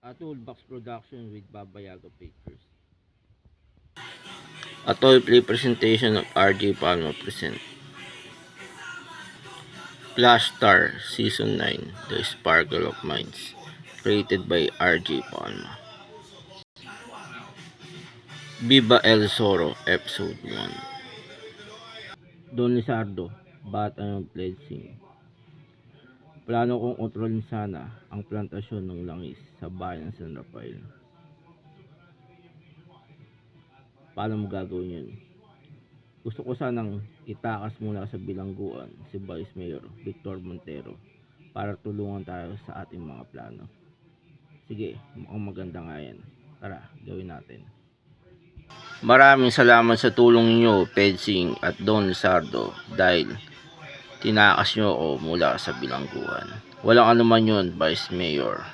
A Toolbox production with Baba Yaga Pictures. A toy play presentation of RJ Palma present. Flash Star Season 9, The Sparkle of Minds. Created by RJ Palma. Viva El Zorro, Episode 1. Don Lizardo, Bata ng Pledging. Plano kong kontrolin sana ang plantasyon ng langis sa bayan ng San Rafael. Paano mo gagawin yun? Gusto ko sanang itakas muna sa bilangguan si Vice Mayor Victor Montero para tulungan tayo sa ating mga plano. Sige, mukhang maganda nga yan. Tara, gawin natin. Maraming salamat sa tulong niyo, Pedsing at Don Lizardo, dahil tinakas niyo ako mula sa bilangguan. Walang anuman yun, Vice Mayor.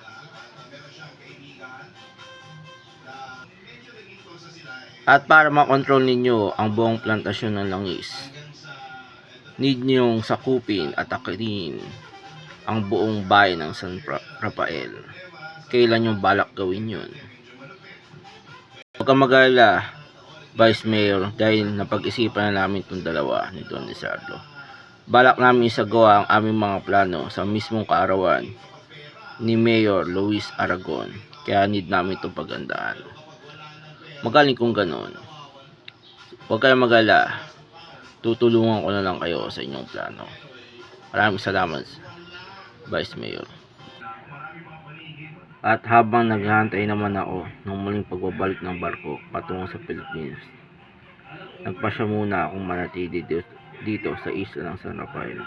At para makontrol ninyo ang buong plantasyon ng langis, need niyong sakupin at akitin ang buong bayan ng San Rafael. Kailan yung balak gawin yun? Huwag kang mag-alala, Vice Mayor, dahil napag-isipan na namin itong dalawa ni Don Lizardo. Balak namin isagawa ang aming mga plano sa mismong kaarawan ni Mayor Luis Aragon, kaya need namin itong pagandaan. Magaling kung ganon. Huwag kayong mag-alala, tutulungan ko na lang kayo sa inyong plano. Maraming salamat, Vice Mayor. At habang naghahantay naman ako ng muling pagbabalik ng barko patungo sa Pilipinas, nagpasya muna akong manatili dito sa isla ng San Rafael.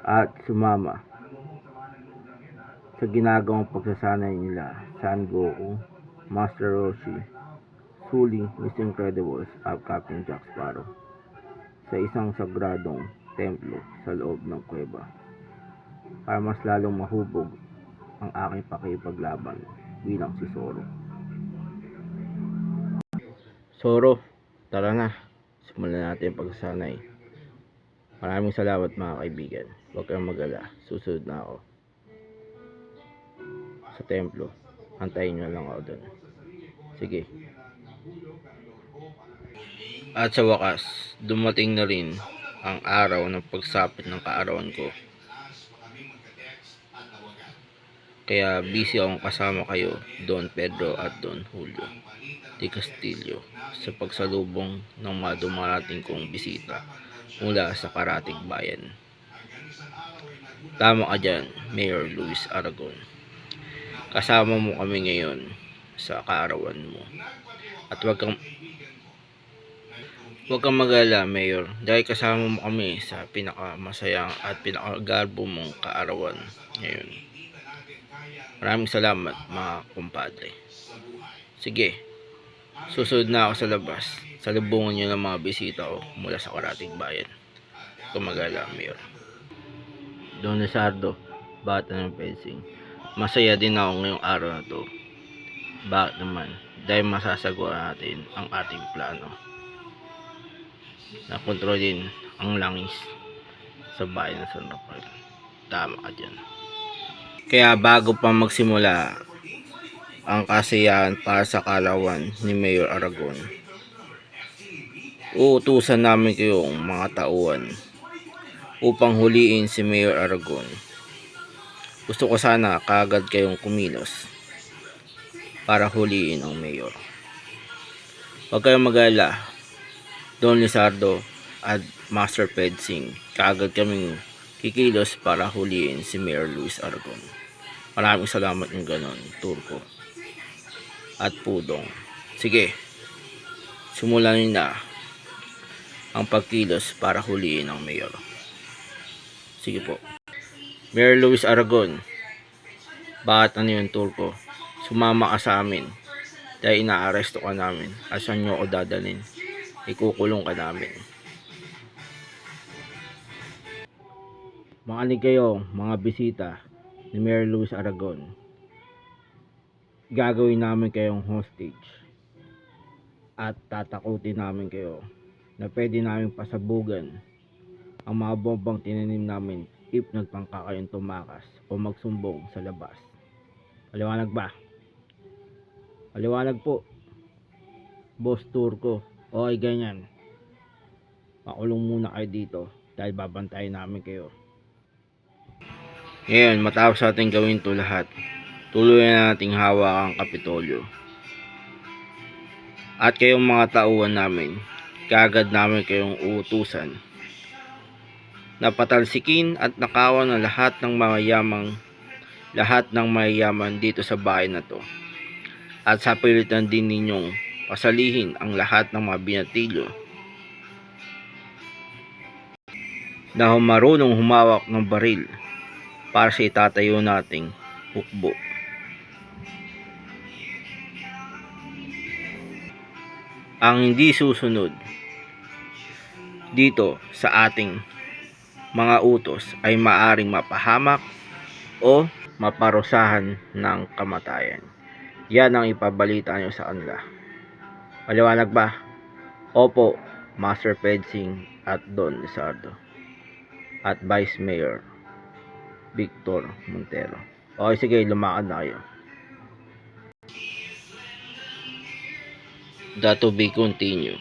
At sumama sa ginagawang pagsasanay nila San Goku, Master Roshi, Sully, Mr. Incredibles at Captain Jack Sparrow sa isang sagradong templo sa loob ng kuweba para mas lalong mahubog ang aking pakipaglaban bilang si Zorro. Zorro, tara na, simulan natin ang pagsasanay. Maraming salamat mga kaibigan. Huwag kayong mag-alala, susunod na ako sa templo. Antayin nyo lang ako doon. Sige. At sa wakas, dumating na rin ang araw ng pagsapit ng kaarawan ko. Kaya busy akong kasama kayo, Don Pedro at Don Julio de Castillo, sa pagsalubong ng mga dumarating kong bisita mula sa karatig bayan. Tama ka dyan, Mayor Luis Aragon. Kasama mo kami ngayon sa kaarawan mo. At huwag kang mag-alala, Mayor, dahil kasama mo kami sa pinakamasayang at pinakagarbo mong kaarawan ngayon. Maraming salamat mga kumpadre. Sige, susunod na ako sa labas. Salubungan niyo ng mga bisita ko mula sa karatig bayan. Huwag kang mag-alala, Mayor. Don Lizardo, Bata ng Pledging. Masaya din ako ngayong araw na to. Bakit naman? Dahil masasagawa natin ang ating plano na kontrolin ang langis sa bayan ng San Rafael. Tama ka dyan. Kaya bago pa magsimula ang kasiyahan para sa kalawan ni Mayor Aragon, uutusan namin kayong mga tauhan upang huliin si Mayor Aragon. Gusto ko sana kaagad kayong kumilos para huliin ang Mayor. Huwag kayong mag-alala, Don Lizardo at Master Pedsing, kaagad kaming kikilos para huliin si Mayor Luis Aragon. Maraming salamat ng ganon, Turko at Pudong. Sige, simulan niyo na ang pagkilos para huliin ang Mayor. Sige po. Mayor Luis Aragon, bakit ano yun, Turko? Sumama ka sa amin dahil inaaresto ka namin. At saan nyo ako dadalhin? Ikukulong ka namin. Makinig kayo, mga bisita ni Mayor Luis Aragon. Gagawin namin kayong hostage at tatakutin namin kayo na pwede namin pasabugan ang mga bombang tinanim namin if nagtangka kayong tumakas o magsumbong sa labas. Paliwanag ba? Paliwanag po, Boss Turco. Okay, ganyan. Makulong muna kayo dito dahil babantayan namin kayo. Ngayon, matapos natin gawin to lahat, tuloy na nating hawak ang Kapitolyo. At kayong mga tauhan namin, kagad namin kayong uutusan na patalsikin at nakawan ng lahat ng mayayaman dito sa bahay na to. At sa pilitan din ninyong pasalihin ang lahat ng mga binatilyo na marunong humawak ng baril para sa itatayo nating hukbo. Ang hindi susunod dito sa ating mga utos ay maaring mapahamak o maparusahan ng kamatayan. Yan ang ipabalita nyo sa kanila. Maliwanag ba? Opo, Master Pedsing at Don Lizardo at Vice Mayor Victor Montero. Okay, sige, lumakad na kayo. That to be continue.